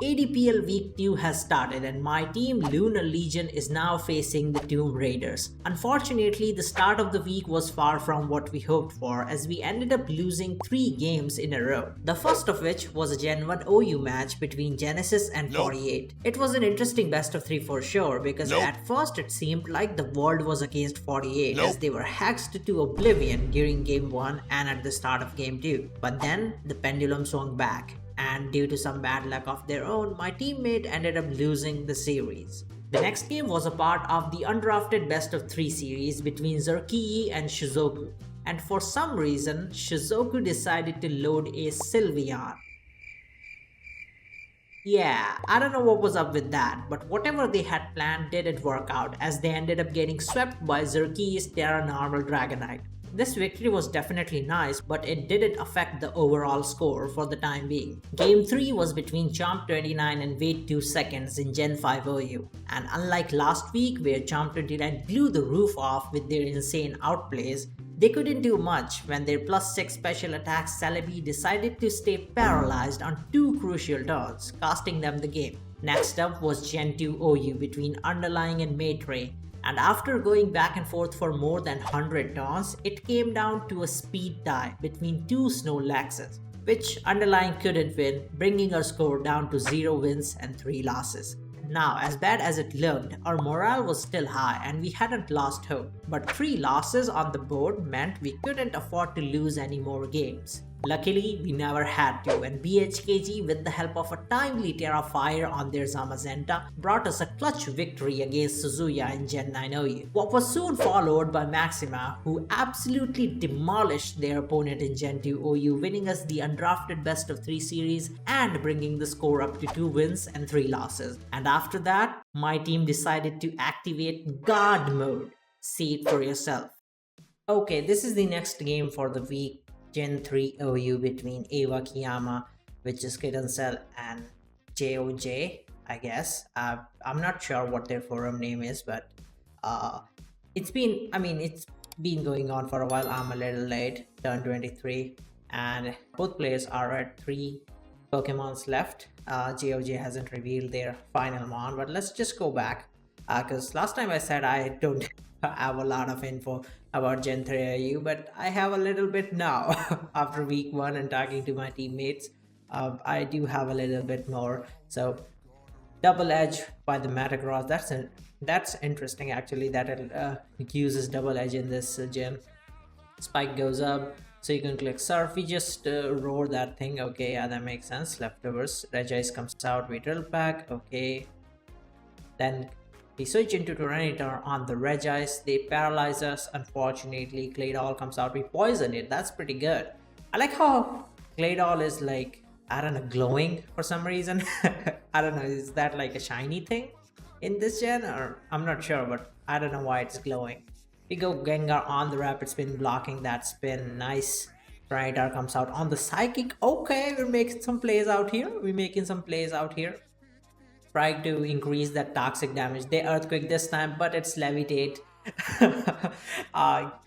ADPL Week 2 has started and my team Lunar Legion is now facing the Tomb Raiders. Unfortunately, the start of the week was far from what we hoped for as we ended up losing 3 games in a row. The first of which was a Gen 1 OU match between Genesis and 48. It was an interesting best of 3 for sure because at first it seemed like the world was against 48 as they were hexed to oblivion during Game 1 and at the start of Game 2. But then the pendulum swung back, and due to some bad luck of their own, my teammate ended up losing the series. The next game was a part of the undrafted best of 3 series between Zerkii and Shizoku, and for some reason, Shizoku decided to load a Sylveon. Yeah, I don't know what was up with that, but whatever they had planned didn't work out as they ended up getting swept by Zerkii's Terra Normal Dragonite. This victory was definitely nice, but it didn't affect the overall score for the time being. Game 3 was between Chomp29 and Wait 2 Seconds in Gen 5 OU, and unlike last week where Chomp29 blew the roof off with their insane outplays, they couldn't do much when their +6 special attack Celebi decided to stay paralyzed on 2 crucial turns, costing them the game. Next up was Gen 2 OU between Underlying and Maitre, and after going back and forth for more than 100 turns, it came down to a speed tie between 2 Snorlaxes, which Underlying couldn't win, bringing our score down to 0 wins and 3 losses. Now, as bad as it looked, our morale was still high and we hadn't lost hope, but 3 losses on the board meant we couldn't afford to lose any more games. Luckily, we never had to, and BHKG, with the help of a timely Terra Fire on their Zamazenta, brought us a clutch victory against Suzuya in Gen 9 OU. What was soon followed by Maxima, who absolutely demolished their opponent in Gen 2 OU, winning us the undrafted best of 3 series and bringing the score up to 2 wins and 3 losses. And after that, my team decided to activate God mode. See it for yourself. Okay, this is the next game for the week. Gen 3 OU between Evakiyama, which is Kitten Cell, and JOJ, I guess. I'm not sure what their forum name is, but it's been going on for a while. I'm a little late, turn 23, and both players are at 3 Pokemons left. JOJ hasn't revealed their final mon, but let's just go back because last time I said I don't have a lot of info about Gen 3 OU, but I have a little bit now. After week 1 and talking to my teammates, I do have a little bit more. So Double Edge by the Metagross, that's interesting actually that it uses Double Edge in this gen. Spike goes up, so you can click Surf. We just roar that thing. Okay, yeah, that makes sense. Leftovers. Regice comes out, we drill back. Okay, then we switch into Tyranitar on the Regice. They paralyze us. Unfortunately, Claydol comes out. We poison it. That's pretty good. I like how Claydol is like, I don't know, glowing for some reason. I don't know, is that like a shiny thing in this gen? Or I'm not sure, but I don't know why it's glowing. We go Gengar on the Rapid Spin, blocking that spin. Nice. Tyranitar comes out on the Psychic. Okay, we're making some plays out here. Trying to increase that toxic damage. They Earthquake this time, but it's Levitate.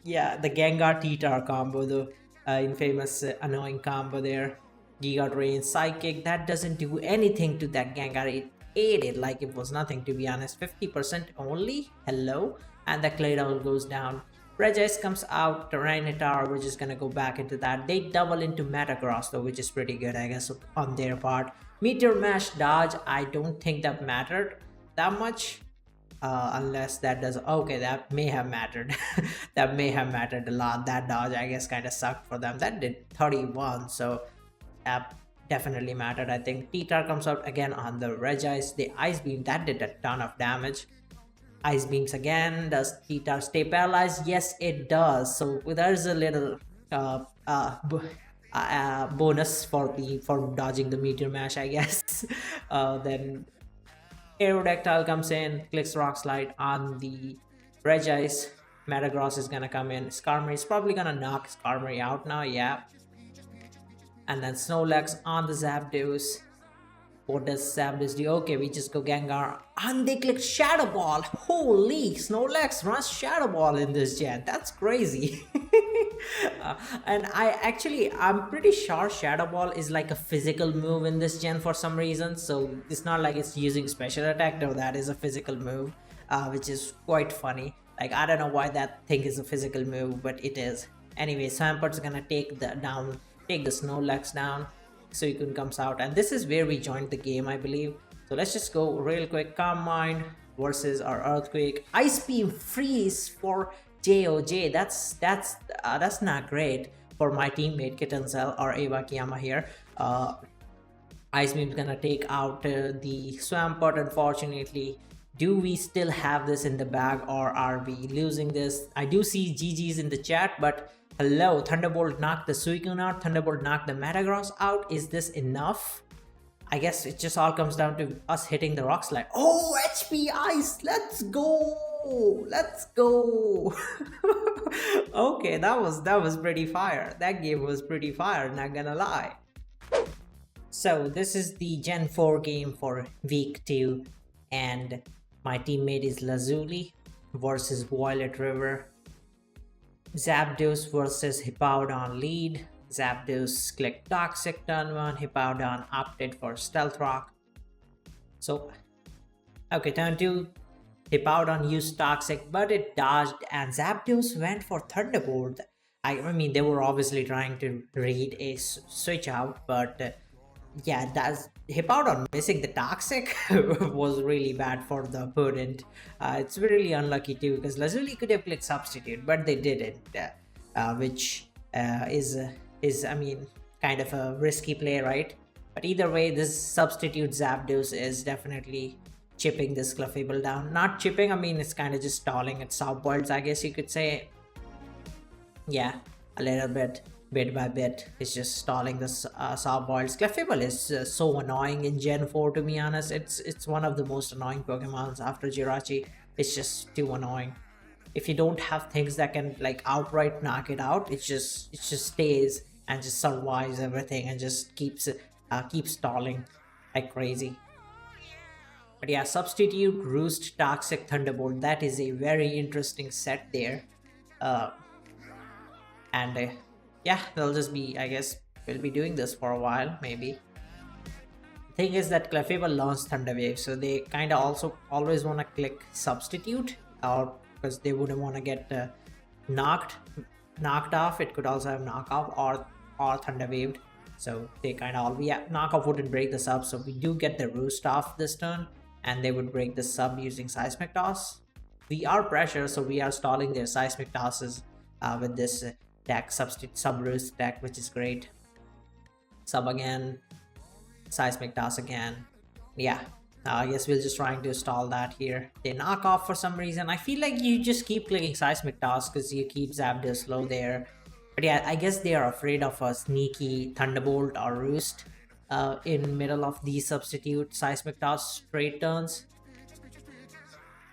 Yeah, the Gengar T-Tar combo, the infamous annoying combo there. Giga Drain, Psychic, that doesn't do anything to that Gengar. It ate it like it was nothing, to be honest. 50% only? Hello? And the Claydol goes down. Regice comes out, Tyranitar, we're just gonna go back into that. They double into Metagross though, which is pretty good, I guess, on their part. Meteor Mash dodge, I don't think that mattered that much. Unless that does, okay, that may have mattered. That may have mattered a lot. That dodge, I guess, kind of sucked for them. That did 31, so that definitely mattered. I think T-Tar comes out again on the Regice. The Ice Beam, that did a ton of damage. Ice Beams again. Does T-Tar stay paralyzed? Yes, it does. So there's a little bonus for dodging the Meteor Mash, I guess. Then Aerodactyl comes in, clicks Rock Slide on the Regice. Metagross is gonna come in. Skarmory is probably gonna knock Skarmory out now, yeah. And then Snorlax on the Zapdos. What does Zapdos do? Okay, we just go Gengar. And they click Shadow Ball. Holy, Snorlax runs Shadow Ball in this gen. That's crazy. And I'm pretty sure Shadow Ball is like a physical move in this gen for some reason. So it's not like it's using special attack. No, that is a physical move, which is quite funny. Like, I don't know why that thing is a physical move, but it is. Anyway, Swampert gonna take the Snorlax down. Suicune comes out, and this is where we joined the game, I believe. So let's just go real quick. Calm Mind versus our Earthquake. Ice Beam Freeze for JOJ. That's not great for my teammate Kittencell or Evakiyama here. Ice Beam's gonna take out the Swampert, unfortunately. Do we still have this in the bag, or are we losing this? I do see GG's in the chat, but hello, Thunderbolt knocked the Suicune out, Thunderbolt knocked the Metagross out. Is this enough? I guess it just all comes down to us hitting the rock slide. Oh, HP Ice, let's go! Let's go! Okay, that was pretty fire. That game was pretty fire, not gonna lie. So this is the Gen 4 game for week 2, and my teammate is Lazuli versus Violet River. Zapdos versus Hippowdon lead. Zapdos clicked Toxic turn 1, Hippowdon opted for Stealth Rock. So, okay, turn 2, Hippowdon used Toxic, but it dodged, and Zapdos went for Thunderbolt. I mean, they were obviously trying to read a switch out, but yeah, that's Hippowdon missing the Toxic was really bad for the opponent. It's really unlucky too, because Lazuli could have clicked Substitute, but they didn't, which is I mean, kind of a risky play, right? But either way, this Substitute Zapdos is definitely chipping this Clefable down. Not chipping, I mean, it's kind of just stalling at soft boils, I guess you could say. Yeah, a little bit by bit. It's just stalling the soft boils. Clefable is so annoying in Gen 4, to be honest. It's one of the most annoying Pokemons after Jirachi. It's just too annoying. If you don't have things that can like outright knock it out, it just stays and just survives everything and just keeps stalling like crazy. But yeah, Substitute, Roost, Toxic, Thunderbolt, that is a very interesting set there. And yeah, they'll just be, I guess, we'll be doing this for a while, maybe. The thing is that Clefable launched Thunder Wave, so they kind of also always want to click Substitute, or because they wouldn't want to get knocked off. It could also have knockoff or Thunder Waved. So they kind of knockoff wouldn't break the sub, so we do get the Roost off this turn, and they would break the sub using Seismic Toss. We are pressure, so we are stalling their Seismic Tosses with this deck, Substitute Sub Roost deck, which is great. Sub again, Seismic Toss again. Yeah, I guess we're just trying to stall that here. They knock off for some reason. I feel like you just keep clicking Seismic Toss because you keep Zapdos low there. But yeah, I guess they are afraid of a sneaky Thunderbolt or Roost in middle of these Substitute Seismic Toss straight turns.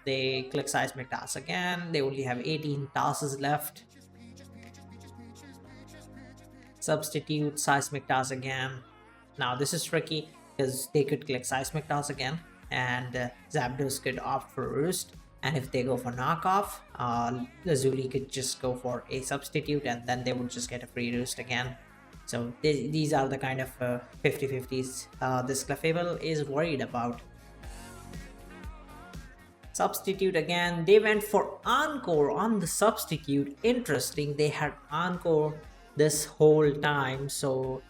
They click Seismic Toss again. They only have 18 tosses left. Substitute Seismic Toss again. Now this is tricky because they could click Seismic Toss again, and Zapdos could opt for Roost. And if they go for knockoff, Lazuli could just go for a Substitute, and then they would just get a free Roost again. So these are the kind of 50-50s this Clefable is worried about. Substitute again. They went for Encore on the Substitute. Interesting, they had Encore this whole time, so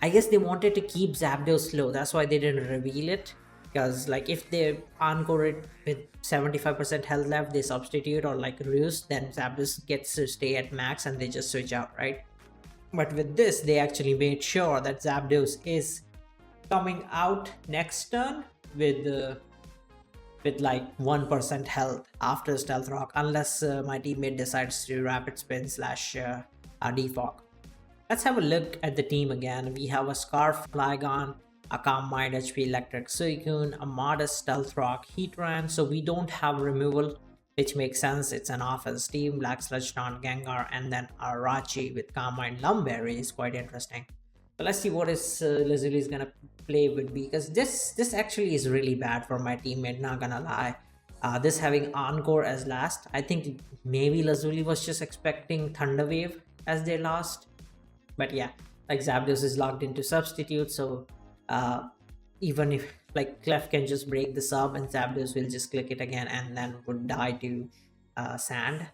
I guess they wanted to keep Zapdos low. That's why they didn't reveal it, because like if they Encore it with 75% health left, they Substitute or like Roost, then Zapdos gets to stay at max and they just switch out, right? But with this, they actually made sure that Zapdos is coming out next turn with like 1% health after Stealth Rock, unless my teammate decides to Rapid Spin slash Defog. Let's have a look at the team again. We have a Scarf, Flygon, a Calm Mind, HP Electric, Suicune, a modest Stealth Rock, Heatran, so we don't have removal, which makes sense. It's an offense team. Black Sludge Taunt, Gengar, and then a Rasche with Calm Mind. Lumberry is quite interesting. But let's see what is Lazuli is gonna play with, because this actually is really bad for my teammate. Not gonna lie. This having Encore as last, I think maybe Lazuli was just expecting Thunder Wave as their last. But yeah, like Zapdos is locked into substitute, so uh, even if like Clef can just break the sub and Zapdos will just click it again and then would die to Sand.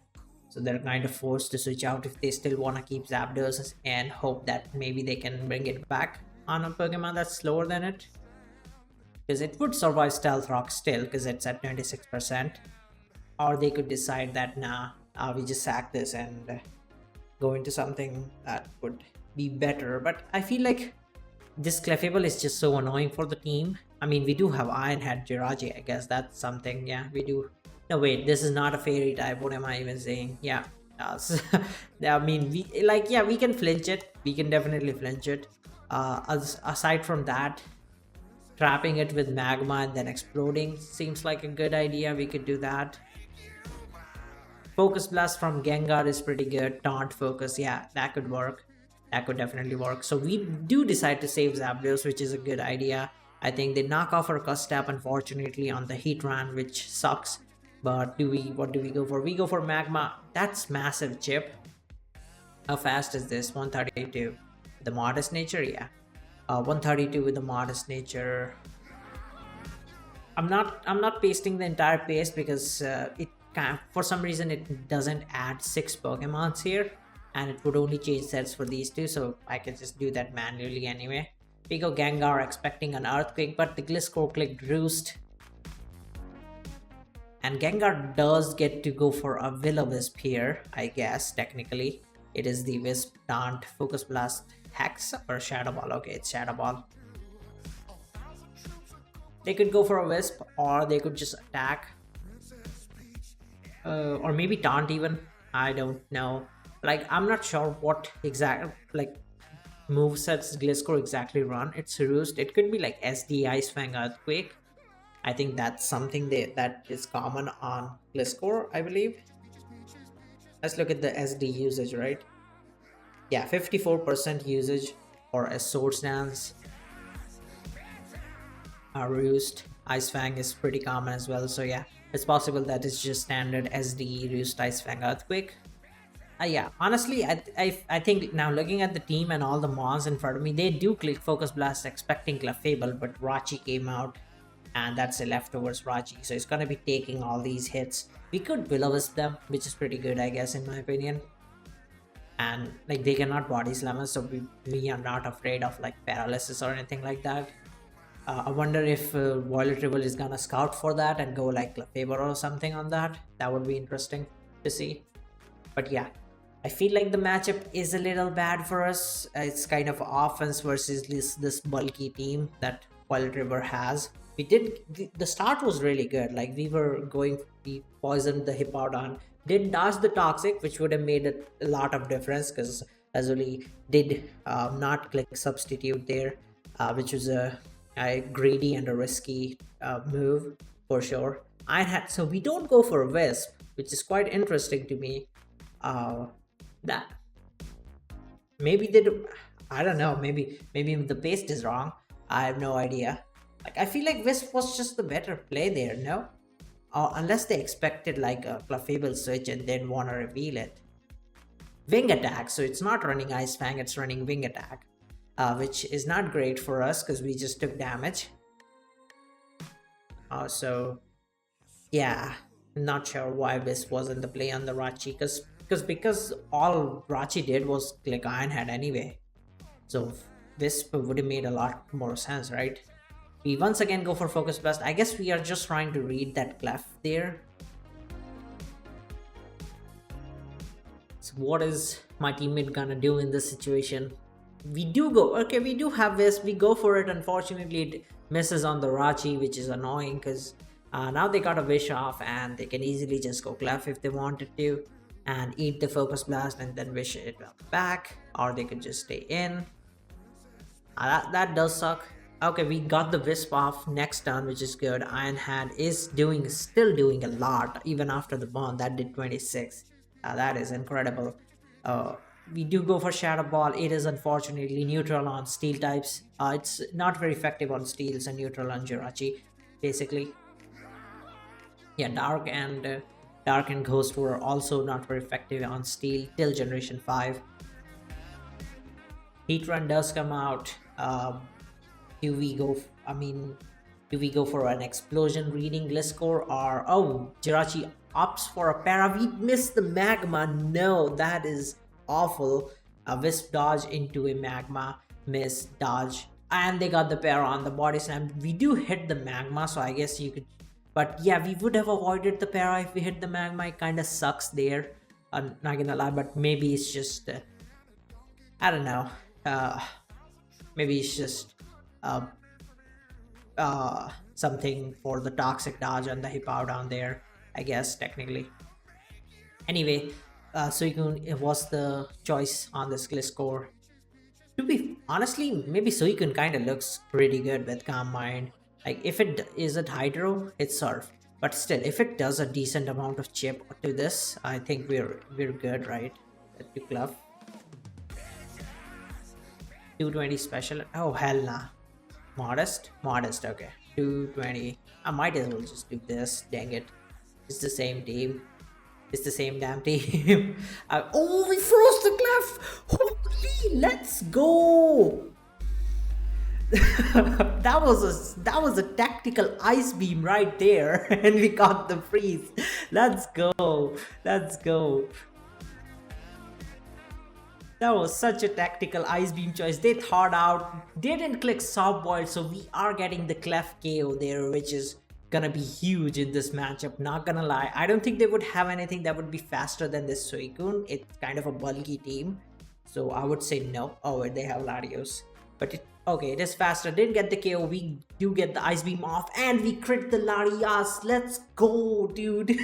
So they're kind of forced to switch out if they still want to keep Zapdos and hope that maybe they can bring it back on a Pokemon that's slower than it. Because it would survive Stealth Rock still, because it's at 26%. Or they could decide that, nah, we just sack this and go into something that would be better. But I feel like this Clefable is just so annoying for the team. I mean, we do have Ironhead Jirachi, I guess that's something. Yeah, we do. No, wait, this is not a fairy type. What am I even saying? Yeah. I mean, yeah, we can flinch it. We can definitely flinch it. Aside from that, trapping it with magma and then exploding seems like a good idea. We could do that. Focus Blast from Gengar is pretty good. Taunt Focus, yeah, that could work. That could definitely work. So we do decide to save Zapdos, which is a good idea. I think they knock off our Custap, unfortunately, on the Heatran, which sucks. But what do we go for? We go for Magma. That's massive chip. How fast is this? 132. The Modest Nature, yeah. 132 with the Modest Nature. I'm not pasting the entire paste because it can, for some reason it doesn't add 6 Pokemons here, and it would only change sets for these two, so I can just do that manually anyway. We go Gengar expecting an Earthquake, but the Gliscor clicked Roost. And Gengar does get to go for a Will-O-Wisp here, I guess, technically. It is the Wisp, Taunt, Focus Blast, Hex, or Shadow Ball. Okay, it's Shadow Ball. They could go for a Wisp, or they could just attack. Or maybe Taunt even. I don't know. Like, I'm not sure what exact, like, movesets Gliscor exactly run. It's Roost. It could be like SD, Ice Fang, Earthquake. I think that's something that is common on Gliscor, I believe. Let's look at the SD usage, right? Yeah, 54% usage for a Swords Dance. Roost, Ice Fang is pretty common as well, so yeah, it's possible that it's just standard SD Roost, Ice Fang, Earthquake. Yeah, honestly, I think now looking at the team and all the mons in front of me, they do click Focus Blast expecting Clefable, but Rachi came out, and that's a leftovers Rachi, so it's gonna be taking all these hits. We could Will-O-Wisp them, which is pretty good, I guess, in my opinion. And like they cannot body slam us, so we are not afraid of like paralysis or anything like that. I wonder if Violet Rival is gonna scout for that and go like Clefable or something on that. That would be interesting to see. But yeah, I feel like the matchup is a little bad for us. It's kind of offense versus this bulky team that Violet River has. The start was really good. Like we poisoned the Hippowdon, did dodge the Toxic, which would have made a lot of difference because Lazuli did not click Substitute there, which was a greedy and a risky move for sure. So we don't go for Wisp, which is quite interesting to me. That maybe they do, I don't know, maybe the paste is wrong. I have no idea. Like I feel like Wisp was just the better play there, no? Unless they expected like a Clefable switch and didn't want to reveal it. Wing attack, so it's not running Ice Fang, it's running Wing attack, which is not great for us because we just took damage. So yeah, I'm not sure why Wisp wasn't the play on the Rachi, because all Rachi did was click Ironhead anyway. So Wisp would have made a lot more sense, right? We once again go for Focus Blast. I guess we are just trying to read that Clef there. So what is my teammate gonna do in this situation? We do go, okay, we do have Wisp, we go for it. Unfortunately, it misses on the Rachi, which is annoying because now they got a Wish off and they can easily just go Clef if they wanted to and eat the Focus Blast and then Wish it back, or they could just stay in. That does suck. Okay, we got the Wisp off next turn, which is good. Ironhead is still doing a lot even after the bond. That did 26. That is incredible. we do go for Shadow Ball. It is unfortunately neutral on steel types. It's not very effective on steels and neutral on Jirachi, basically. Yeah, Dark and Ghost were also not very effective on steel till Generation 5. Heatran does come out. Do we go? I mean, do we go for an explosion reading Gliscor, or oh, Jirachi opts for a para? We missed the magma. No, that is awful. A wisp dodge into a magma, miss dodge, and they got the para on the body slam. We do hit the magma, so I guess you could. But yeah, we would have avoided the para if we hit the magma. It kind of sucks there. I'm not gonna lie, but maybe it's just I don't know. Uh, Maybe it's just uh, something for the toxic dodge and the hippow down there, I guess, technically. Anyway, Suicune, it was the choice on this Gliscor. To be honestly, maybe Suicune kind of looks pretty good with Calm Mind. Like, if it isn't Hydro, it's Surf. But still, if it does a decent amount of chip to this, I think we're good, right? To Cluff. 220 special. Oh, hell nah. Modest? Modest, okay. 220. I might as well just do this. Dang it. It's the same team. It's the same damn team. Oh, we froze the Clef! Holy, let's go! that was a tactical ice beam right there, and we got the freeze. Let's go. Let's go. That was such a tactical ice beam choice. They thought out. They didn't click soft boiled, so we are getting the Clef KO there, which is gonna be huge in this matchup. Not gonna lie, I don't think they would have anything that would be faster than this Suicune. It's kind of a bulky team, so I would say no. Oh, they have Latios, but okay, it is faster. Didn't get the KO. We do get the ice beam off, and we crit the Larias. Let's go, dude.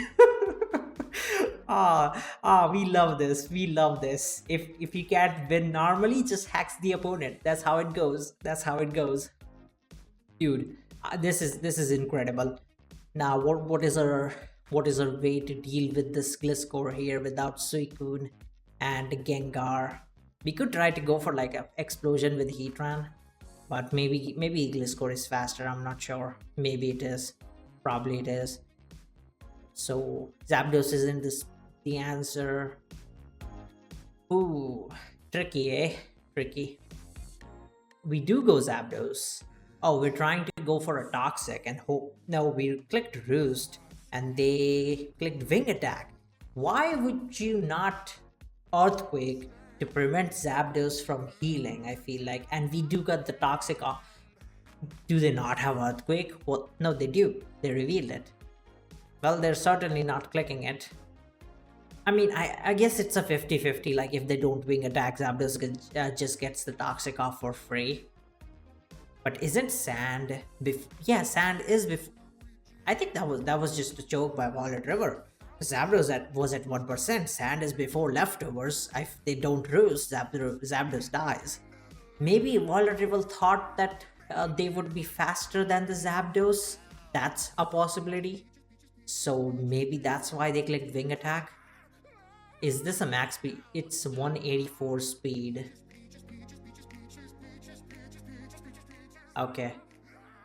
We love this. We love this. If you can't win normally, just hacks the opponent. That's how it goes. That's how it goes, dude. This is incredible. Now, what is our way to deal with this Gliscor here without Suicune and Gengar? We could try to go for like a explosion with Heatran, but maybe Gliscor is faster. I'm not sure. Maybe it is. Probably it is. So Zapdos isn't the answer. Ooh, tricky, eh? Tricky. We do go Zapdos. Oh, we're trying to go for a Toxic and hope. No, we clicked Roost and they clicked Wing Attack. Why would you not Earthquake to prevent Zapdos from healing? I feel like, and we do got the Toxic off. Do they not have Earthquake? Well, no, they do. They revealed it. Well, they're certainly not clicking it. I mean, I guess it's a 50-50. Like, if they don't Wing Attack, Zapdos just gets the Toxic off for free. But isn't Sand yeah, Sand is I think that was just a joke by Violet River. Zapdos was at 1%. Sand is before leftovers. If they don't roost, Zapdos dies. Maybe Violet River thought that they would be faster than the Zapdos. That's a possibility. So maybe that's why they clicked Wing Attack. Is this a max speed? It's 184 speed. Okay,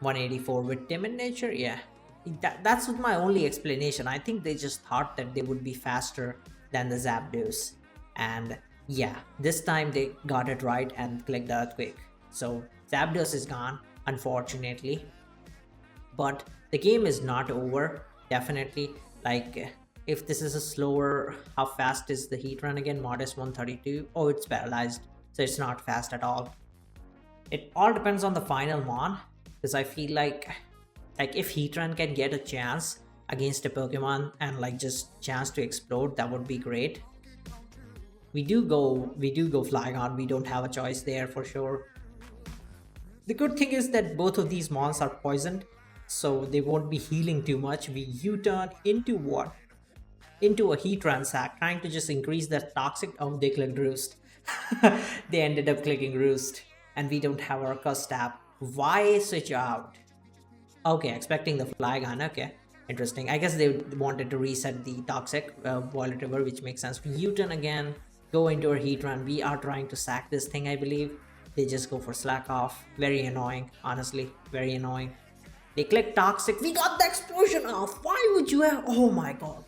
184 with timid nature. Yeah, that's my only explanation. I think they just thought that they would be faster than the Zapdos, and yeah, this time they got it right and clicked the Earthquake. So Zapdos is gone, unfortunately, but the game is not over. Definitely, like, if this is a slower, how fast is the Heatran again? Modest 132. Oh, it's paralyzed, so it's not fast at all. It all depends on the final Mon, because I feel like if Heatran can get a chance against a Pokemon and like just chance to explode, that would be great. We do go Flygon. We don't have a choice there for sure. The good thing is that both of these Mons are poisoned, so they won't be healing too much. We U-turn into what? Into a Heatran sack, trying to just increase that Toxic. Oh, they clicked Roost. They ended up clicking Roost. And we don't have our Custap. Why switch out? Okay, expecting the Flygon. Okay, interesting. I guess they wanted to reset the Toxic Violet River, which makes sense. U-turn again. go into a heat run. We are trying to sack this thing, I believe. They just go for slack off. Very annoying, honestly. Very annoying. They click toxic. We got the explosion off. Why would you have? Oh my god.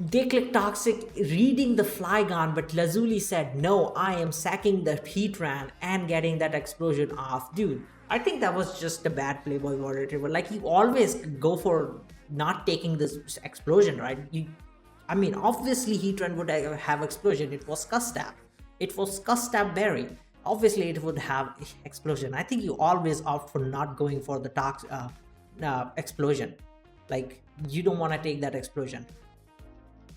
They click toxic, reading the Flygon, but Lazuli said, no, I am sacking the Heatran and getting that explosion off. Dude, I think that was just a bad play by Water Retriever. Like, you always go for not taking this explosion, right? I mean, obviously Heatran would have explosion. It was Custab. It was Custab Berry. Obviously, it would have explosion. I think you always opt for not going for the explosion. Like, you don't want to take that explosion.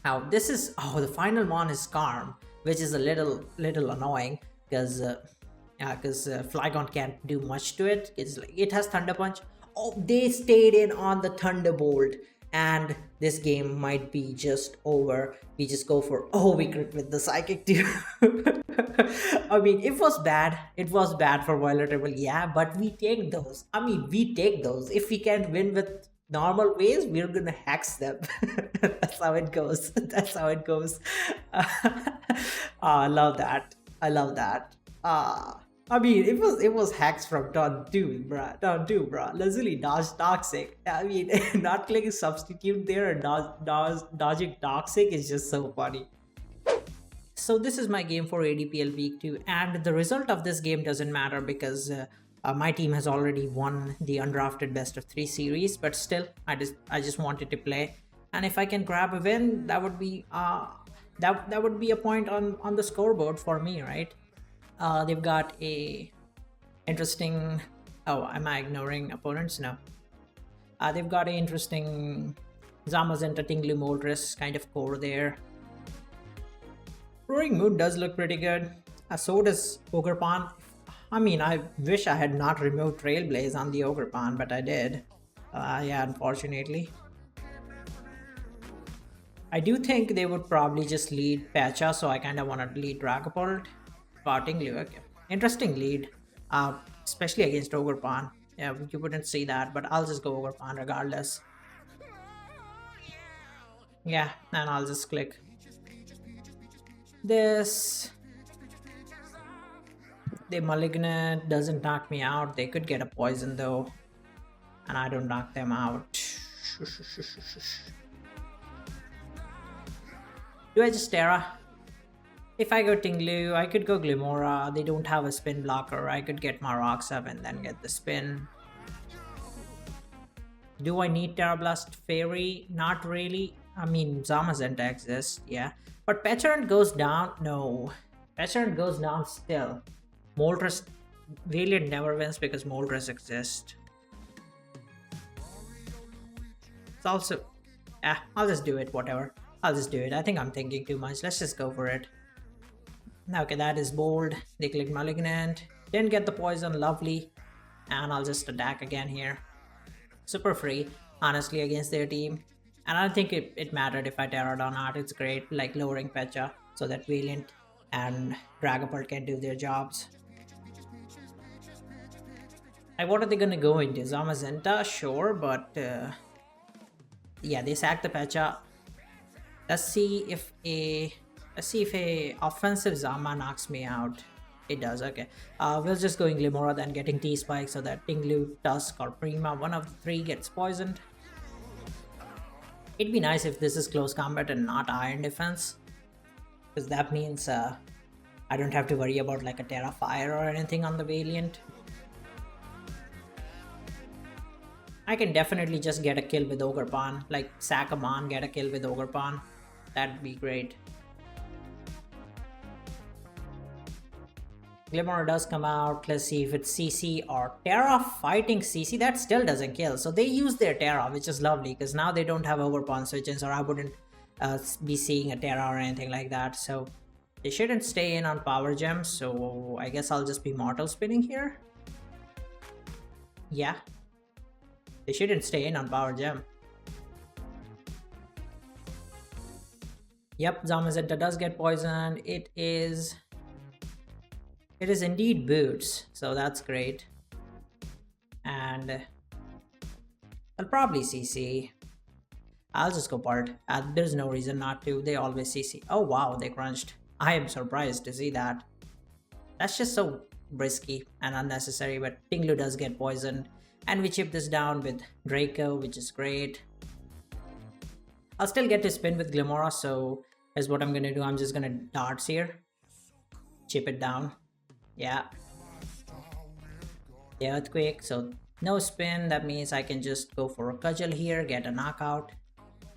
Now this is, oh, the final one is Calm, which is a little annoying because Flygon can't do much to it. It's like it has Thunder Punch. Oh, they stayed in on the Thunderbolt, and this game might be just over. We just go for, oh, we crit with the Psychic too. I mean, it was bad. It was bad for Violet Rebel, yeah, but we take those. I mean, we take those. If we can't win with normal ways, we're gonna hex them. That's how it goes. That's how it goes. I love that. I love that. I mean, it was hacks from turn 2, bruh. Turn 2, bruh. Lazuli dodged Toxic. I mean, not clicking substitute there and dodging Toxic is just so funny. So this is my game for ADPL week 2, and the result of this game doesn't matter because my team has already won the undrafted best of 3 series, but still I just wanted to play, and if I can grab a win, that would be that would be a point on the scoreboard for me, right? They've got a interesting, oh, am I ignoring opponents? No. They've got a interesting Zamazenta Tinglu Moltres kind of core there. Roaring Moon does look pretty good. So does Ogerpon. I mean, I wish I had not removed Trailblaze on the Ogerpon, but I did. Yeah, unfortunately. I do think they would probably just lead Pacha, so I kind of want to lead Dragapult. Tinglu, okay. Interesting lead, especially against Ogerpon. Yeah, you wouldn't see that, but I'll just go Ogerpon regardless. Yeah, and I'll just click this. The Malignant doesn't knock me out. They could get a poison though, and I don't knock them out. Do I just Terra? If I go Tinglu, I could go Glimora. They don't have a spin blocker. I could get Maroxab and then get the spin. Do I need Terra Blast Fairy? Not really. I mean, Zamazenta exists, yeah. But Pecharunt goes down. No. Pecharunt goes down still. Moltres, Valiant never wins because Moltres exist. It's also, I'll just do it, whatever. I'll just do it. I think I'm thinking too much. Let's just go for it. Okay, that is bold. They click Malignant. Didn't get the poison, lovely. And I'll just attack again here. Super free, honestly, against their team. And I don't think it mattered if I Terra'd or not. It's great, like lowering Pecha so that Valiant and Dragapult can do their jobs. Like, what are they gonna go into? Zamazenta? Sure, but yeah, they sack the Pecha. Let's see if a offensive Zama knocks me out. It does, okay. We'll just going Glimora, then getting T-Spike so that Tinglu, Tusk, or Prima, one of the 3 gets poisoned. It'd be nice if this is close combat and not iron defense, because that means I don't have to worry about like a Terra Fire or anything on the Valiant. I can definitely just get a kill with Ogerpon, like sack a Mon, get a kill with Ogerpon. That'd be great. Glimmer does come out. Let's see if it's CC or Terra fighting CC. That still doesn't kill. So they use their Terra, which is lovely because now they don't have Overpawn switches, or I wouldn't be seeing a Terra or anything like that. So they shouldn't stay in on Power Gems. So I guess I'll just be Mortal Spinning here. Yeah. They shouldn't stay in on Power Gem. Yep, Zamazenta does get poisoned. It is indeed Boots, so that's great. And I'll probably CC. I'll just go part. There's no reason not to. They always CC. Oh wow, they crunched. I am surprised to see that. That's just so risky and unnecessary, but Tinglu does get poisoned. And we chip this down with Draco, which is great. I'll still get to spin with Glimora, so here's what I'm gonna do. I'm just gonna darts here. Chip it down. Yeah. The Earthquake, so no spin. That means I can just go for a Cudgel here, get a knockout.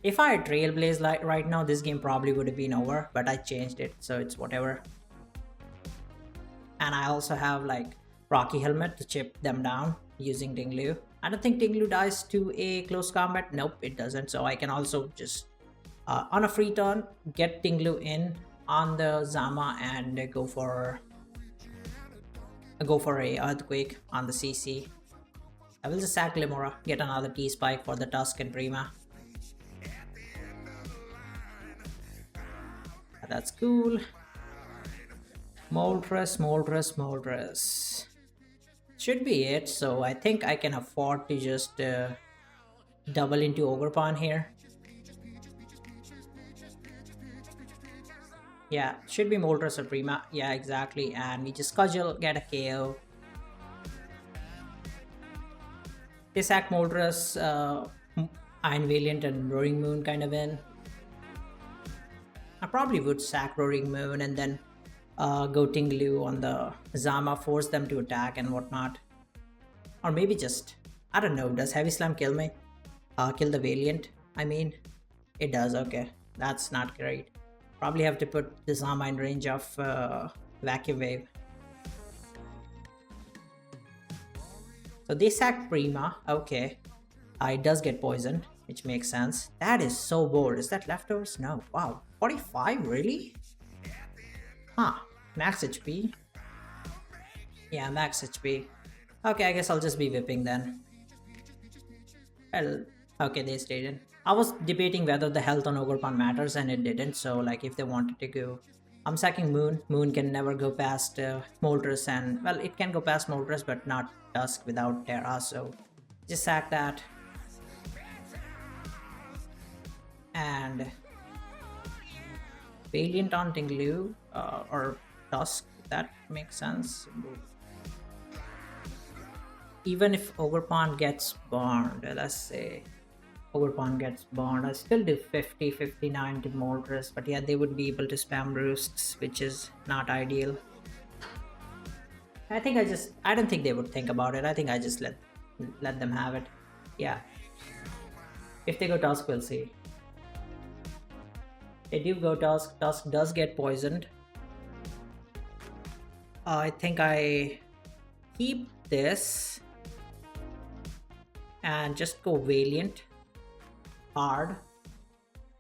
If I had Trailblaze like right now, this game probably would have been over, but I changed it, so it's whatever. And I also have like Rocky Helmet to chip them down using Tinglu. I don't think Tinglu dies to a close combat. Nope, it doesn't. So I can also just on a free turn get Tinglu in on the Zama and go for a Earthquake on the CC. I will just sack Limora, get another T-Spike for the Tusk and Prima. That's cool. Moltres. Should be it. So I think I can afford to just double into Ogerpon here. Yeah, should be Moltres or Prima. Yeah, exactly. And we just Cudgel, get a KO. They sack Moltres, Iron Valiant and Roaring Moon kind of win. I probably would sack Roaring Moon and then go Tinglu on the Zama, force them to attack and whatnot. Or maybe just, I don't know, does Heavy Slam kill me? Kill the Valiant, I mean? It does, okay. That's not great. Probably have to put the Zama in range of Vacuum Wave. So they sack Prima, okay. It does get poisoned, which makes sense. That is so bold. Is that leftovers? No, wow. 45, really? Huh, max HP. Yeah, max HP. Okay, I guess I'll just be whipping then. Well, okay, they stayed in. I was debating whether the health on Ogerpon matters and it didn't, so like if they wanted to go... I'm sacking Moon. Moon can never go past Moltres and... Well, it can go past Moltres but not Tusk without Terra, so... Just sack that. And... Valiant on Tinglu or Tusk, that makes sense. Even if Ogerpon gets burned, let's say Ogerpon gets burned, I still do 50, 59 to Moltres, but yeah, they would be able to spam roosts, which is not ideal. I don't think they would think about it. I think I just let them have it. Yeah. If they go Tusk, we'll see. They do go Tusk. Tusk does get poisoned. I think I keep this and just go Valiant hard.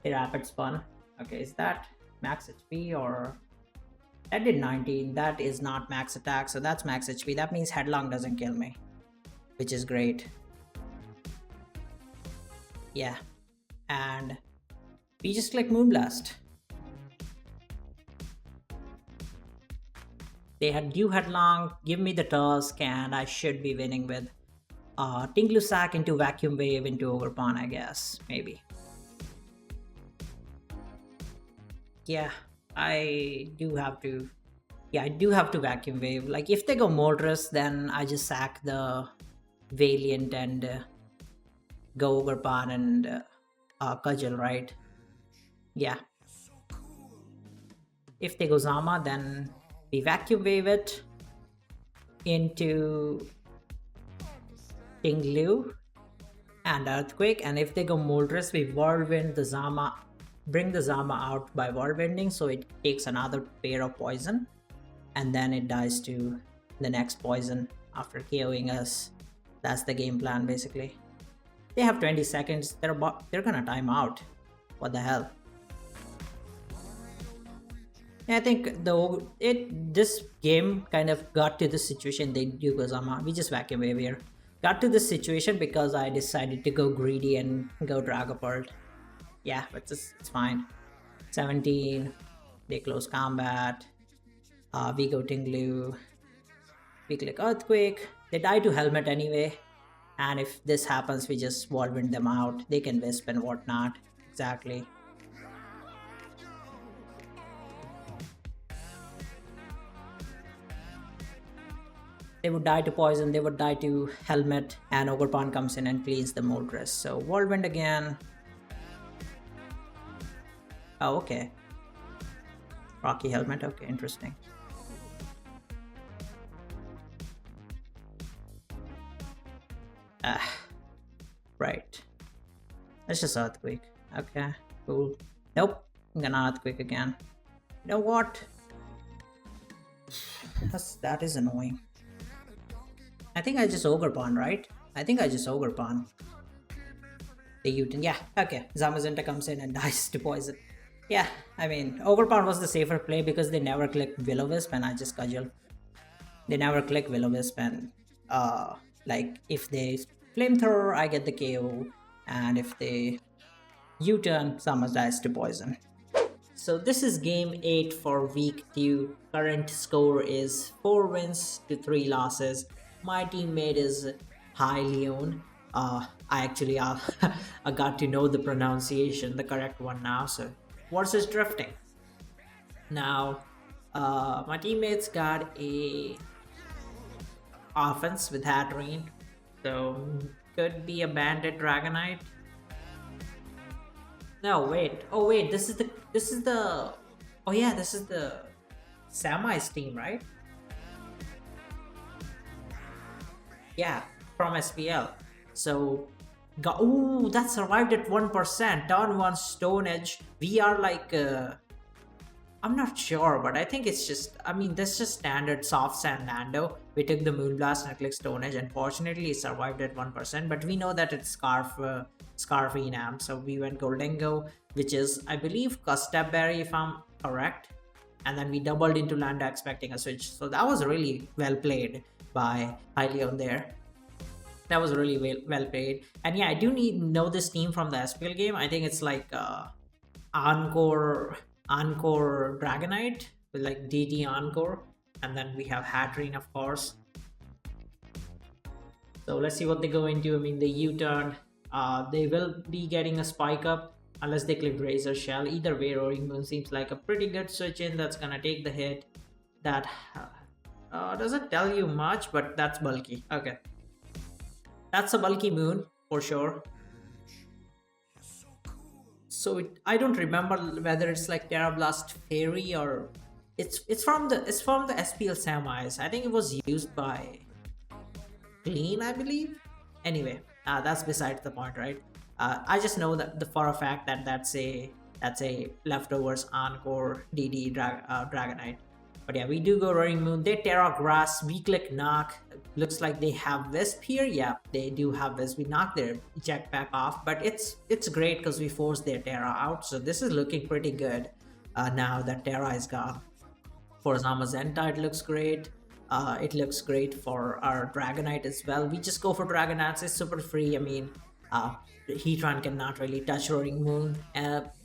A rapid spun. Okay, is that max HP or... That did 19. That is not max attack, so that's max HP. That means Headlong doesn't kill me, which is great. Yeah. And we just click Moonblast. They had due Headlong, give me the Tusk, and I should be winning with Tinglu sack into Vacuum Wave into Ogerpon, I guess. Maybe. Yeah, I do have to... Yeah, I do have to Vacuum Wave. Like, if they go Moltres, then I just sack the Valiant and go Ogerpon and Cudgel, right? Yeah. If they go Zama, then we Vacuum Wave it into Tinglu and Earthquake, and if they go Moltres, we Whirlwind the Zama, bring the Zama out by Whirlwinding, so it takes another pair of poison, and then it dies to the next poison after KOing us. That's the game plan basically. They have 20 seconds. They're gonna time out. What the hell? I think this game kind of got to this situation. They do go Zama. We just Vacuum Wave here. Got to this situation because I decided to go greedy and go Dragapult. Yeah, but it's fine. 17. They close combat. We go Tinglu. We click Earthquake. They die to Helmet anyway. And if this happens, we just Whirlwind them out. They can Wisp and whatnot. exactly. They would die to poison, they would die to helmet, and Ogerpan comes in and cleans the Moldress. So Whirlwind again. Oh, okay. Rocky helmet, okay, interesting. Ah, right. That's just Earthquake. Okay, cool. Nope, I'm gonna Earthquake again. You know what? That is annoying. I think I just Ogerpan, right? I think I just Ogerpan. The Utin, yeah, okay. Zamazenta comes in and dies to poison. Yeah, I mean, Overpower was the safer play because they never click Will-O-Wisp and I just cudgel. They never click Will-O-Wisp and, like, if they Flamethrower, I get the KO, and if they U-turn, Samus dies to poison. So this is game 8 for week 2. Current score is 4 wins to 3 losses. My teammate is Heileone. I actually I got to know the pronunciation, the correct one now. So versus Drifting. Now, my teammates got a offense with Hatterene, so could be a Bandit Dragonite. No, wait. Oh, wait. This is the. Oh yeah, this is the Samai's team, right? Yeah, from SPL. So, ooh, that survived at 1%. Turn 1 Stone Edge. We are like, I'm not sure, but I think it's just, I mean, that's just standard soft sand Nando. We took the Moonblast and clicked Stone Edge. Unfortunately, it survived at 1%, but we know that it's Scarf Enam. So we went Goldengo, which is, I believe, Custap Berry, if I'm correct. And then we doubled into Landa expecting a switch. So that was really well played by Hylion there. That was really well played. And yeah, I do know this team from the SPL game. I think it's like Encore Dragonite with like DT Encore. And then we have Hatterene, of course. So let's see what they go into. I mean, the U-turn. They will be getting a spike up unless they click Razor Shell. Either way, Roaring Moon seems like a pretty good switch in that's gonna take the hit. That doesn't tell you much, but that's bulky. Okay. That's a bulky moon for sure. So I don't remember whether it's like Terra Blast Fairy or it's from the SPL Samais. I think it was used by Clean, I believe. Anyway, that's besides the point, right? I just know that for a fact that that's a leftovers Encore DD Dragonite. But yeah, we do go Roaring Moon. They Terra Grass. We click Knock. Looks like they have Wisp here. Yeah, they do have Wisp. We knock their jetpack off, but it's great because we forced their Terra out. So this is looking pretty good now that Terra is gone. For Zamazenta, it looks great. It looks great for our Dragonite as well. We just go for Dragonites. It's super free. I mean, Heatran cannot really touch Roaring Moon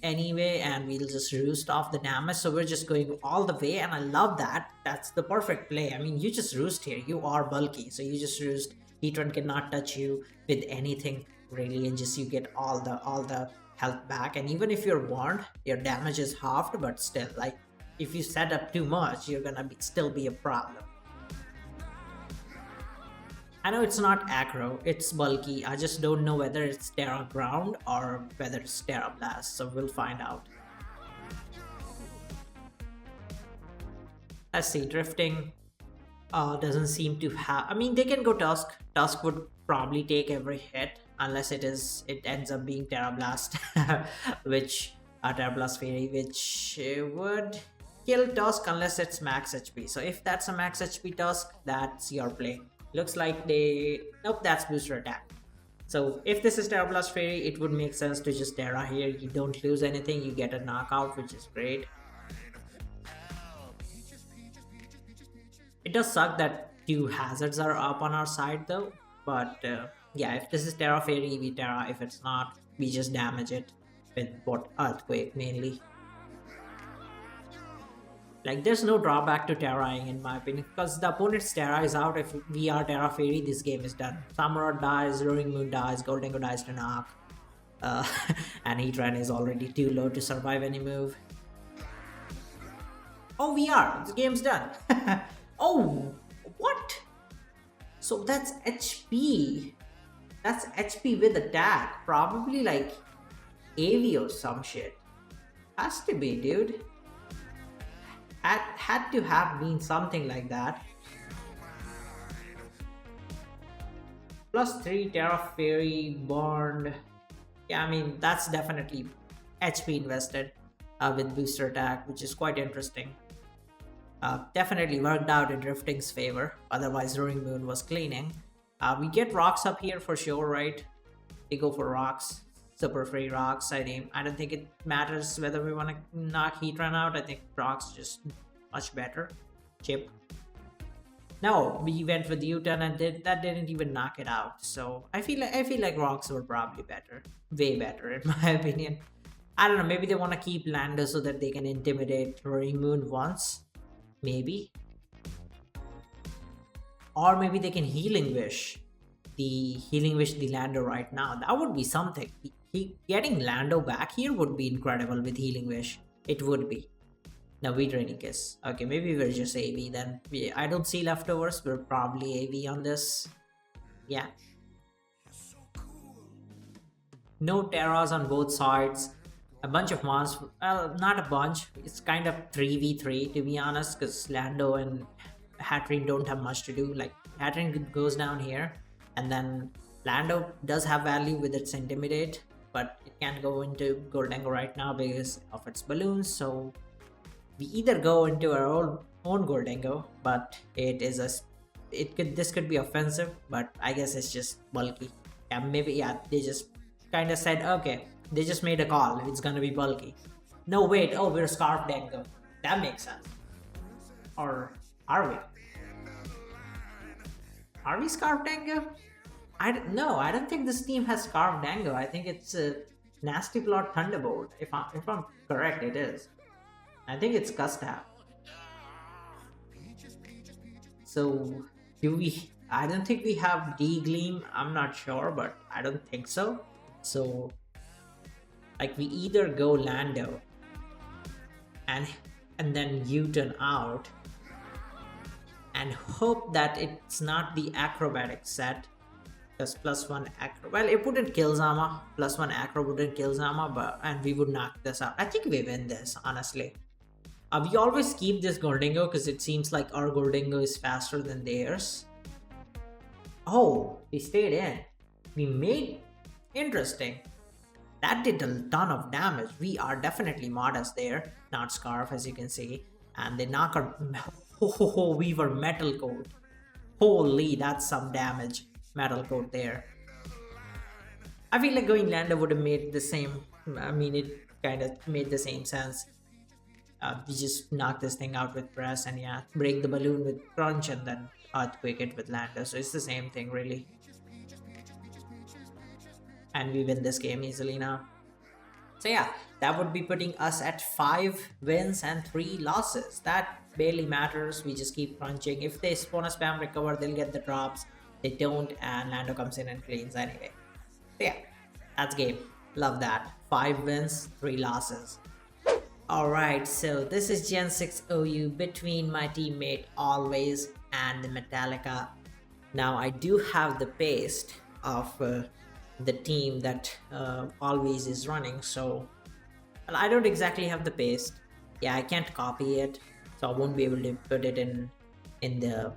anyway, and we'll just roost off the damage. So we're just going all the way, and I love that. That's the perfect play. I mean, you just roost here. You are bulky, so you just roost. Heatran cannot touch you with anything really, and just you get all the health back. And even if you're burned, your damage is halved, but still, like if you set up too much, you're gonna still be a problem. I know it's not aggro, it's bulky. I just don't know whether it's Terra Ground or whether it's Terra Blast, so we'll find out. Let's see, Drifting doesn't seem to have... I mean, they can go Tusk. Tusk would probably take every hit unless it ends up being Terra Blast, which... Terra Blast Fairy, which would kill Tusk unless it's max HP. So if that's a max HP Tusk, that's your play. Looks like nope, that's booster attack. So if this is Terra Blast Fairy, it would make sense to just Terra here. You don't lose anything, you get a knockout, which is great. It does suck that 2 hazards are up on our side though, but yeah, if this is Terra Fairy, we Terra. If it's not, we just damage it with what Earthquake mainly. Like, there's no drawback to Terraing in my opinion, because the opponent's Terra is out. If we are Terra Fairy, this game is done. Samurott dies, Roaring Moon dies, Goldengo dies to knock. Uh, and Heatran is already too low to survive any move. Oh, we are. The game's done. Oh, what? So that's HP. That's HP with attack. Probably like AV or some shit. Has to be, dude. Had to have been something like that. Plus 3 Terra Fairy Bond. Yeah, I mean, that's definitely HP invested with booster attack, which is quite interesting. Definitely worked out in Drifting's favor, otherwise Roaring Moon was cleaning. We get rocks up here for sure, right? We go for rocks, super free rocks. I don't think it matters whether we want to knock Heatran out. I think rocks just much better. Chip. No, we went with U-turn and that didn't even knock it out. So I feel like rocks were probably better, way better in my opinion. I don't know. Maybe they want to keep Lando so that they can intimidate Roaring Moon once. Maybe. Or maybe they can Healing Wish the Lando right now. That would be something. Getting Lando back here would be incredible with Healing Wish. It would be. Now we Draining Kiss. Okay, maybe we're just AV then. I don't see leftovers. We're probably AV on this. Yeah. No Terras on both sides. A bunch of monsters. Well, not a bunch. It's kind of 3v3 to be honest, because Lando and Hatterene don't have much to do. Like, Hatterene goes down here, and then Lando does have value with its Intimidate, but it can't go into Goldengo right now because of its balloons, so we either go into our own Goldengo, but this could be offensive, but I guess it's just bulky. Yeah, maybe, yeah, they just kind of said, okay, they just made a call, it's gonna be bulky. No, wait, oh, we're Scarf Dango. That makes sense. Or are we? Are we Scarf Dango? I don't think this team has Scarf Dango. I think it's a Nasty Plot Thunderbolt. If I'm correct, it is. I think it's Gustav. So, do we... I don't think we have D-Gleam. I'm not sure, but I don't think so. So, like, we either go Lando and then U-turn out and hope that it's not the acrobatic set, because +1 acro, well, it wouldn't kill Zama. +1 acro wouldn't kill Zama, and we would knock this out. I think we win this, honestly. We always keep this Goldengo because it seems like our Goldengo is faster than theirs. Oh, we stayed in. We made... Interesting. That did a ton of damage. We are definitely modest there. Not Scarf, as you can see. And they knock our... Oh, we were Metal Coat. Holy, that's some damage. Metal Coat there. I feel like going Lando would have made the same... I mean, it kind of made the same sense. We just knock this thing out with Press and yeah, break the balloon with Crunch and then Earthquake it with Lando. So it's the same thing, really. And we win this game easily now. So yeah, that would be putting us at 5 wins and 3 losses. That barely matters. We just keep crunching. If they spawn a spam recover, they'll get the drops. They don't, and Lando comes in and cleans anyway. So yeah, that's game. Love that. 5 wins, 3 losses. Alright, so this is Gen 6 OU between my teammate Always and the Metallica. Now I do have the paste of the team that Always is running, so well, I don't exactly have the paste. Yeah, I can't copy it, so I won't be able to put it in the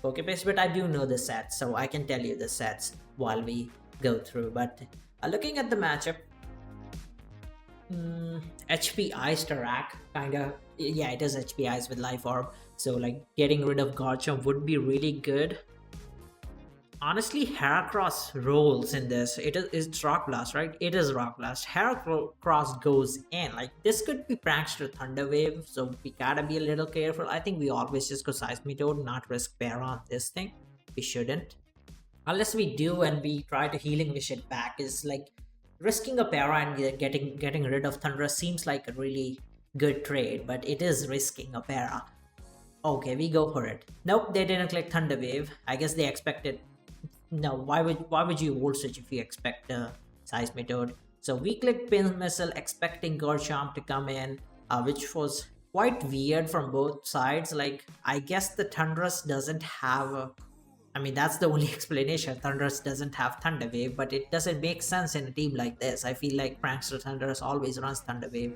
Pokepaste, but I do know the sets, so I can tell you the sets while we go through. But looking at the matchup, HP Ice Tarak, kinda, yeah, it is HP Ice with Life Orb, so like getting rid of Garchomp would be really good. Honestly, Heracross rolls in this. It's Rock Blast, right? It is Rock Blast. Heracross goes in. Like, this could be Prankster Thunder Wave, so we gotta be a little careful. I think we always just go Seismitoad, not risk Para on this thing. We shouldn't. Unless we do and we try to Healing Wish it back, is like risking a Para and getting rid of Thundra seems like a really good trade, but it is risking a Para. Okay, we go for it. Nope, they didn't click Thunder Wave. I guess they expected... No, why would you Volt Switch if you expect Seismitoad. So we clicked Pin Missile expecting Garchomp to come in, which was quite weird from both sides. Like, I guess the Thundurus doesn't have a... I mean, that's the only explanation. Thundurus doesn't have Thunder Wave, but it doesn't make sense in a team like this. I feel like Prankster Thundurus always runs Thunder Wave.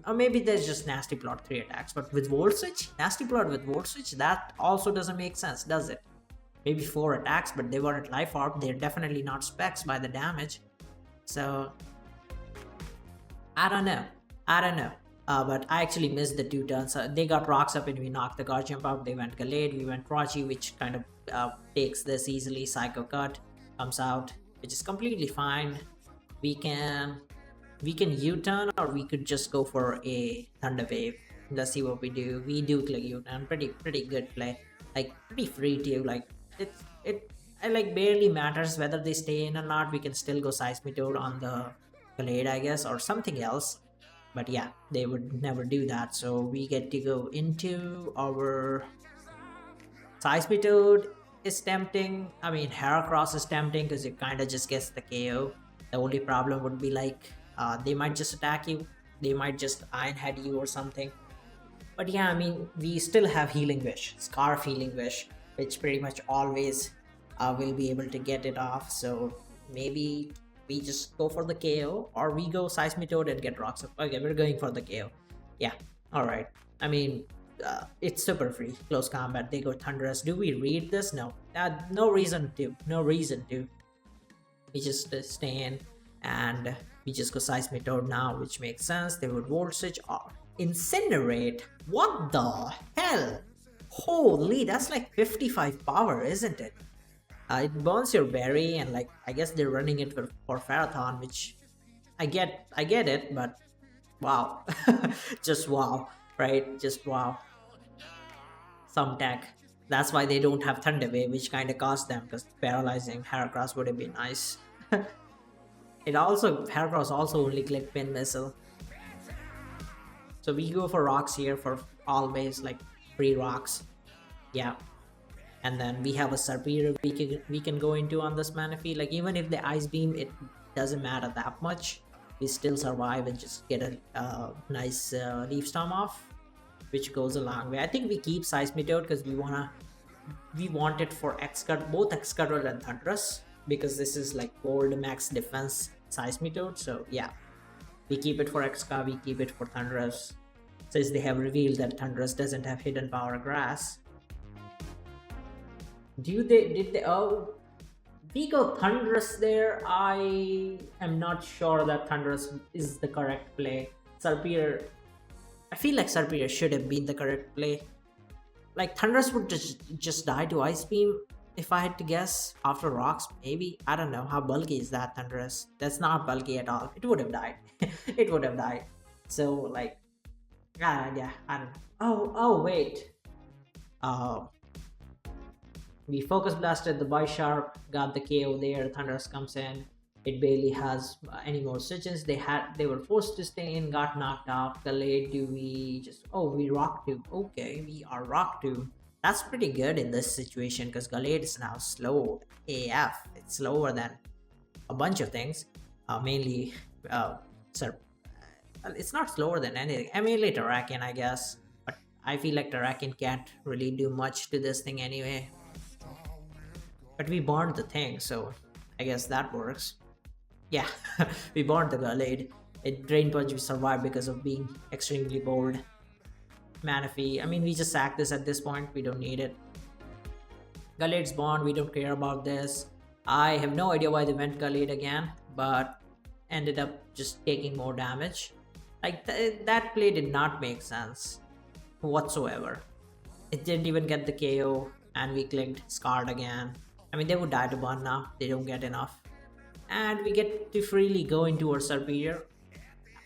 Or maybe there's just Nasty Plot 3 attacks, but with Volt Switch, Nasty Plot with Volt Switch, that also doesn't make sense, does it? Maybe 4 attacks, but they weren't Life Orb. They're definitely not specs by the damage. So, I don't know. But I actually missed the 2 turns. They got rocks up and we knocked the Garchomp out. They went Gallade, we went Rasche, which kind of takes this easily. Psycho Cut comes out, which is completely fine. We can U-turn, or we could just go for a Thunder Wave. Let's see what we do. We do click U-turn. Pretty good play. Like, pretty free too. Like, it like barely matters whether they stay in or not. We can still go Seismitoad on the Gallade, I guess, or something else. But yeah, they would never do that. So we get to go into our... Seismitoad is tempting. I mean, Heracross is tempting because it kind of just gets the KO. The only problem would be like, they might just attack you. They might just Iron Head you or something. But yeah, I mean, we still have Healing Wish. Scarf Healing Wish, which pretty much always will be able to get it off. So maybe we just go for the KO, or we go Seismitoad and get rocks up. Okay, we're going for the KO. Yeah, alright. I mean, it's super free. Close combat, they go Thundurus. Do we read this? No. No reason to. We just stay in and we just go Seismitoad now, which makes sense. They would Volt Switch or Incinerate. What the hell? Holy, that's like 55 power, isn't it? It burns your berry, and like, I guess they're running it for Ferrothorn, which I get it, but wow. Just wow, right? Just wow. Some tech. That's why they don't have Thunder Wave, which kind of cost them, because paralyzing Heracross would have been nice. Heracross also only clicked Pin Missile. So we go for rocks here for always, like, free rocks. Yeah. And then we have a Serperior we can go into on this Manaphy. Like, even if the Ice Beam, it doesn't matter that much. We still survive and just get a nice Leaf Storm off, which goes a long way. I think we keep Seismitoad because we want it for both Excadrill and Thundurus, because this is like gold max defense Seismitoad. So yeah, we keep it for Exca, we keep it for Thundurus, since they have revealed that Thundurus doesn't have hidden power grass. Did they we go Thundurus there. I am not sure that Thundurus is the correct play. Serperior, I feel like Serperior should have been the correct play. Like, Thundurus would just die to Ice Beam, if I had to guess, after rocks, maybe. I don't know. How bulky is that Thundurus? That's not bulky at all. It would have died. It would have died. So, like, yeah, I don't know. Oh, wait. We Focus Blasted the Bisharp, got the KO there. Thundurus comes in. It barely has any more switches. They were forced to stay in, got knocked out. Gallade, do we just... Oh, we Rock Tomb. Okay, we are Rock Tomb. That's pretty good in this situation, because Gallade is now slow AF. It's slower than a bunch of things. Mainly, it's not slower than anything. I mean, later Terrakion, I guess. But I feel like Terrakion can't really do much to this thing anyway. But we burned the thing, so I guess that works. Yeah, we burned the Gallade. It Drain Punch, we survived because of being extremely bold. Manaphy, I mean, we just sack this at this point. We don't need it. Gallade's bond, we don't care about this. I have no idea why they went Gallade again, but ended up just taking more damage. Like, that play did not make sense whatsoever. It didn't even get the KO, and we clicked Scarred again. I mean, they would die to burn now. They don't get enough. And we get to freely go into our Serperior.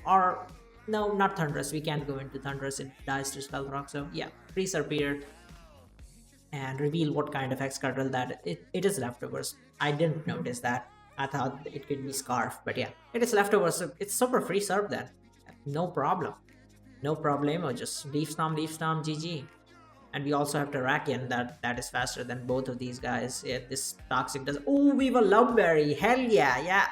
Or, no, not Thundurus. We can't go into Thundurus. It dies to Skull Rock. So, yeah, free Serperior. And reveal what kind of Excadrill that it is. Leftovers. I didn't notice that. I thought it could be Scarf. But yeah, it is Leftovers. So it's super free Serp then. No problem. No problemo. Just Leaf Storm, GG. And we also have Terrakion that is faster than both of these guys. Yeah, this Toxic does. Oh, we were Loveberry. Hell yeah, yeah.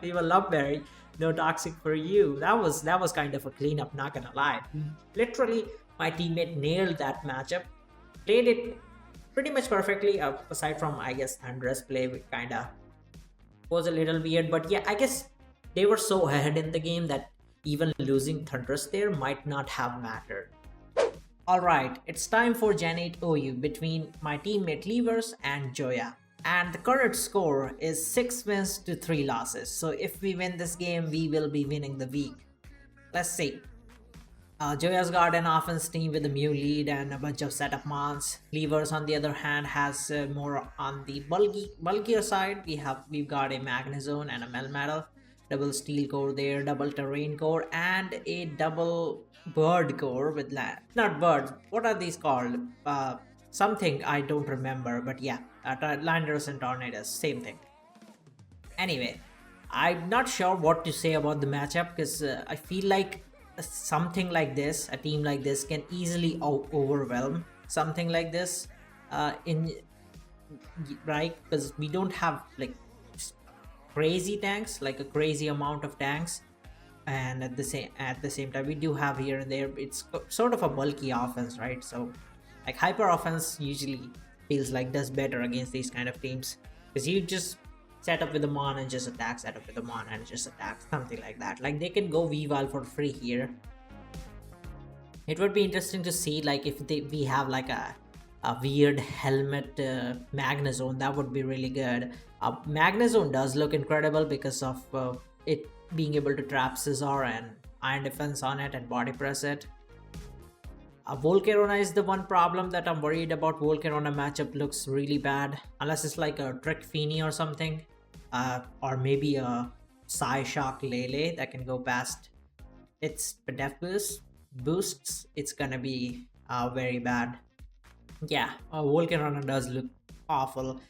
We were Loveberry. No Toxic for you. That was kind of a cleanup, not gonna lie. Literally, my teammate nailed that matchup. Played it pretty much perfectly, aside from, I guess, Thunder's play, which kinda was a little weird. But yeah, I guess they were so ahead in the game that even losing Thunderous there might not have mattered. Alright, it's time for Gen 8 OU between my teammate Levers and Joya. And the current score is 6 wins to 3 losses. So if we win this game, we will be winning the week. Let's see. Joya's got an offense team with a Mew lead and a bunch of setup mons. Levers, on the other hand, has more on the bulkier side. We've got a Magnezone and a Melmetal, double Steel core there, double Terrain core, and a double Bird core with land. Not birds. What are these called? Something I don't remember. But yeah, Landers and Tornadoes, same thing. Anyway, I'm not sure what to say about the matchup because I feel like something like this, a team like this, can easily overwhelm something like this. In right, because we don't have like crazy tanks, like a crazy amount of tanks, and at the same time we do have here and there. It's sort of a bulky offense, right? So like hyper offense usually feels like does better against these kind of teams because you just set up with a mon and just attack, set up with a mon and just attack, something like that. Like they can go Weavile for free here. It would be interesting to see like if we have like a weird helmet Magnezone. That would be really good. Magnezone does look incredible because of it being able to trap Scizor and Iron Defense on it and body press it. Volcarona is the one problem that I'm worried about. Volcarona matchup looks really bad unless it's like a Trick Feeny or something, or maybe a Psyshock Lele that can go past its def boosts. It's gonna be very bad. Yeah, Volcarona does look awful.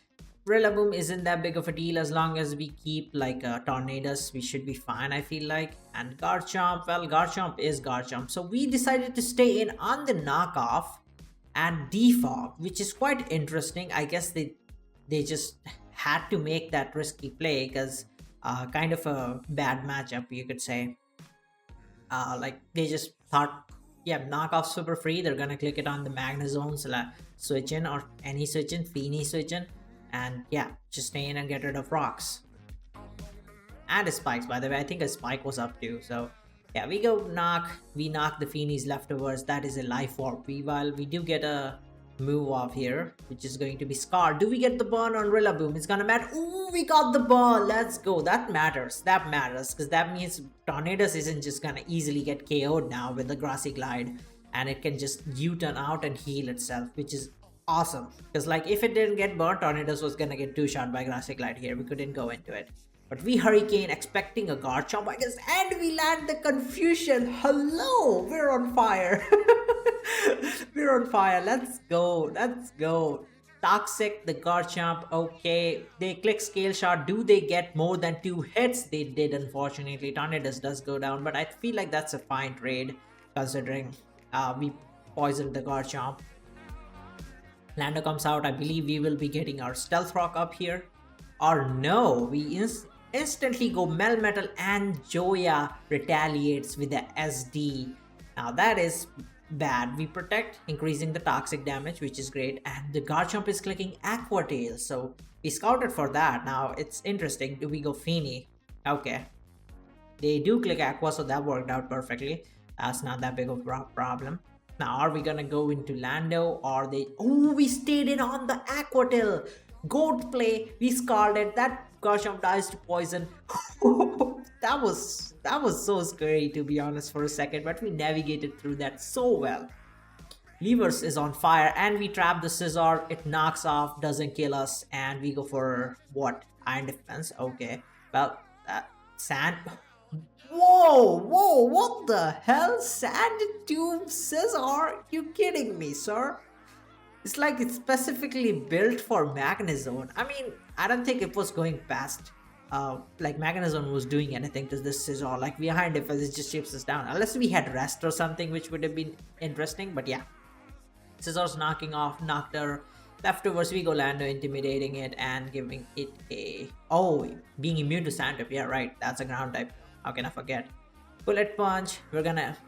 Rillaboom isn't that big of a deal as long as we keep like Tornadoes. We should be fine, I feel like. And Garchomp, well, Garchomp is Garchomp. So we decided to stay in on the knockoff and defog, which is quite interesting. I guess they just had to make that risky play because kind of a bad matchup, you could say. Like they just thought, yeah, knockoff super free. They're gonna click it on the Magnezone, switch in, or any switch in, Feeny switch in. And yeah, just stay in and get rid of rocks. And spikes, by the way. I think a spike was up too. So yeah, we knock the Feeny's leftovers. That is a life orb. We do get a move off here, which is going to be Scar. Do we get the burn on Rillaboom? It's gonna matter. Ooh, we got the burn. Let's go. That matters. That matters because that means Tornadoes isn't just gonna easily get KO'd now with the Grassy Glide, and it can just U-turn out and heal itself, which is awesome. Because like if it didn't get burnt, Tornadoes was gonna get two-shot by Grassy Glide here. We couldn't go into it. But we Hurricane expecting a Garchomp, I guess, and we land the Confusion. Hello, we're on fire. We're on fire. Let's go. Let's go. Toxic, the Garchomp. Okay, they click Scale Shot. Do they get more than 2 hits? They did, unfortunately. Tornadoes does go down, but I feel like that's a fine trade considering we poisoned the Garchomp. Lando comes out. I believe we will be getting our Stealth Rock up here. Or no, we instantly go Melmetal and Joya retaliates with the SD. Now that is bad. We protect, increasing the toxic damage, which is great. And the Garchomp is clicking Aqua Tail. So we scouted for that. Now it's interesting. Do we go Feeny? Okay. They do click Aqua, so that worked out perfectly. That's not that big of a problem. Now, are we gonna go into Lando or they... Oh, we stayed in on the Aqua Tail. Goat play. We scarred it. That Garchomp dies to poison. That was so scary, to be honest, for a second. But we navigated through that so well. Levers is on fire and we trap the Scizor. It knocks off, doesn't kill us. And we go for what? Iron Defense. Okay. Well, Sand... Whoa, what the hell? Sand Tube Scizor? You kidding me, sir? It's like it's specifically built for Magnezone. I mean, I don't think it was going past, like Magnezone was doing anything to this Scizor. Like behind it, it just chips us down. Unless we had Rest or something, which would have been interesting, but yeah. Scissors knocked our leftovers. We go Lando intimidating it and giving it a being immune to sand type. Yeah, right. That's a ground type. How can I forget? Bullet punch. We're gonna.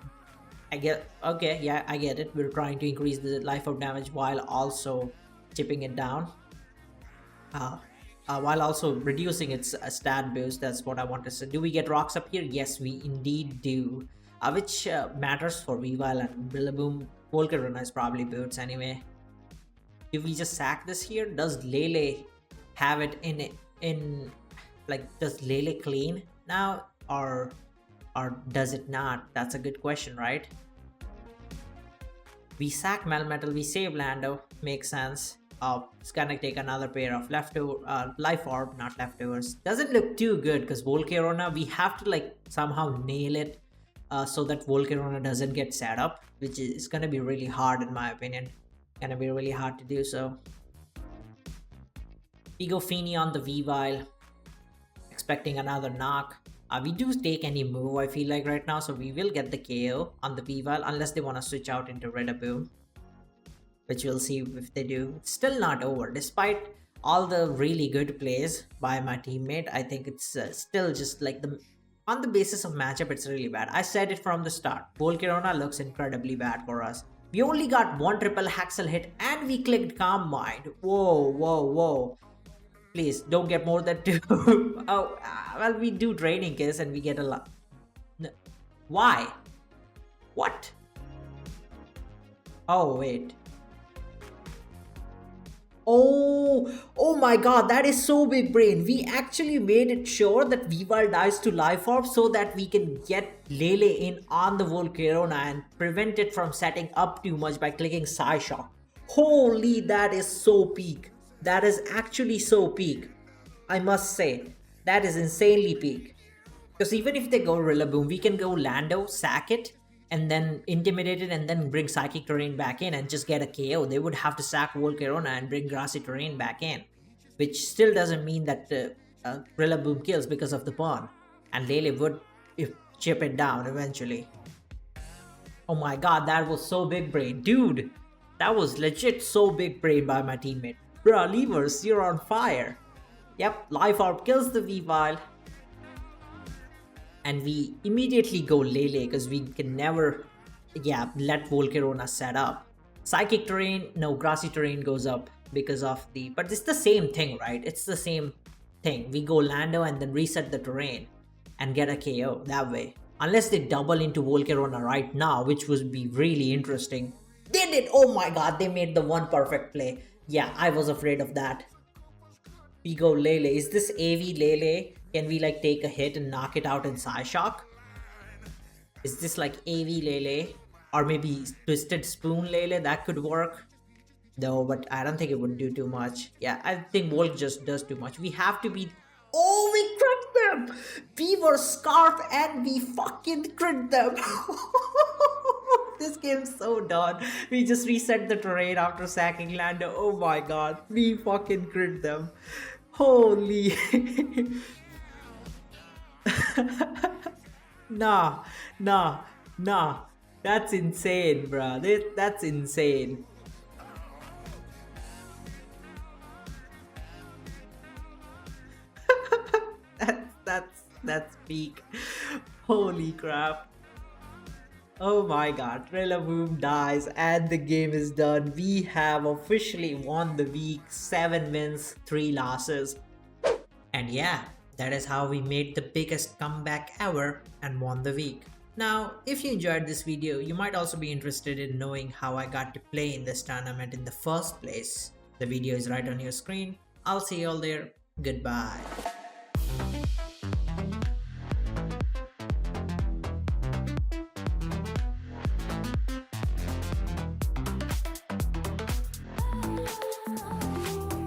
I get okay. Yeah, I get it. We're trying to increase the life of damage while also chipping it down. While also reducing its stat boost. That's what I want to say. Do we get rocks up here? Yes, we indeed do. Which matters for Weavile and Rillaboom. Volcarona is probably boots anyway. Do we just sack this here? Does Lele have it in like, does Lele clean now or does it not? That's a good question, right? We sack Melmetal, we save Lando, makes sense. It's gonna take another pair of life orb, not leftovers. Doesn't look too good because Volcarona, we have to like somehow nail it so that Volcarona doesn't get set up, which is gonna be really hard in my opinion. Gonna be really hard to do so. We go Feeny on the Weavile, expecting another knock. We do take any move I feel like right now, so we will get the KO on the Weavile unless they want to switch out into Rillaboom, which we'll see if they do. It's still not over. Despite all the really good plays by my teammate, I think it's still just like on the basis of matchup, it's really bad. I said it from the start. Volcarona looks incredibly bad for us. We only got one triple Haxel hit and we clicked Calm Mind. Whoa, whoa, whoa. Please, don't get more than 2. Well, we do Draining Kiss and we get a lot. No. Why? What? Oh, wait. Oh my god, that is so big brain. We actually made it sure that Weavile dies to Life Orb so that we can get Lele in on the Volcarona and prevent it from setting up too much by clicking Psyshock. Holy, that is so peak. That is actually so peak. I must say, that is insanely peak. Because even if they go Rillaboom, we can go Lando, sack it, and then intimidate it and then bring Psychic Terrain back in and just get a KO. They would have to sack Volcarona and bring Grassy Terrain back in, which still doesn't mean that Rillaboom kills because of the pawn. And Lele would chip it down eventually. Oh my god, that was so big brain. Dude, that was legit so big brain by my teammate. Bruh, Levers, you're on fire. Yep, Life Orb kills the Weavile. And we immediately go Lele because we can never, let Volcarona set up. Psychic Terrain, no, Grassy Terrain goes up because of the, but it's the same thing, right? It's the same thing. We go Lando and then reset the terrain and get a KO that way. Unless they double into Volcarona right now, which would be really interesting. They did! Oh my god, they made the one perfect play. Yeah, I was afraid of that. We go Lele. Is this AV Lele? Can we like take a hit and knock it out in Psyshock? Is this like AV Lele? Or maybe Twisted Spoon Lele? That could work. No, but I don't think it would do too much. Yeah, I think Volk just does too much. We have to be... Oh, we crit them! We were Scarf and we fucking crit them! This game's so done. We just reset the terrain after sacking Lando. Oh my god, we fucking crit them. Holy... Nah. That's insane, bruh. That's insane. That's peak. Holy crap. Oh my god, Rillaboom dies and the game is done. We have officially won the week. 7 wins, 3 losses. And yeah, that is how we made the biggest comeback ever and won the week. Now, if you enjoyed this video, you might also be interested in knowing how I got to play in this tournament in the first place. The video is right on your screen. I'll see you all there. Goodbye.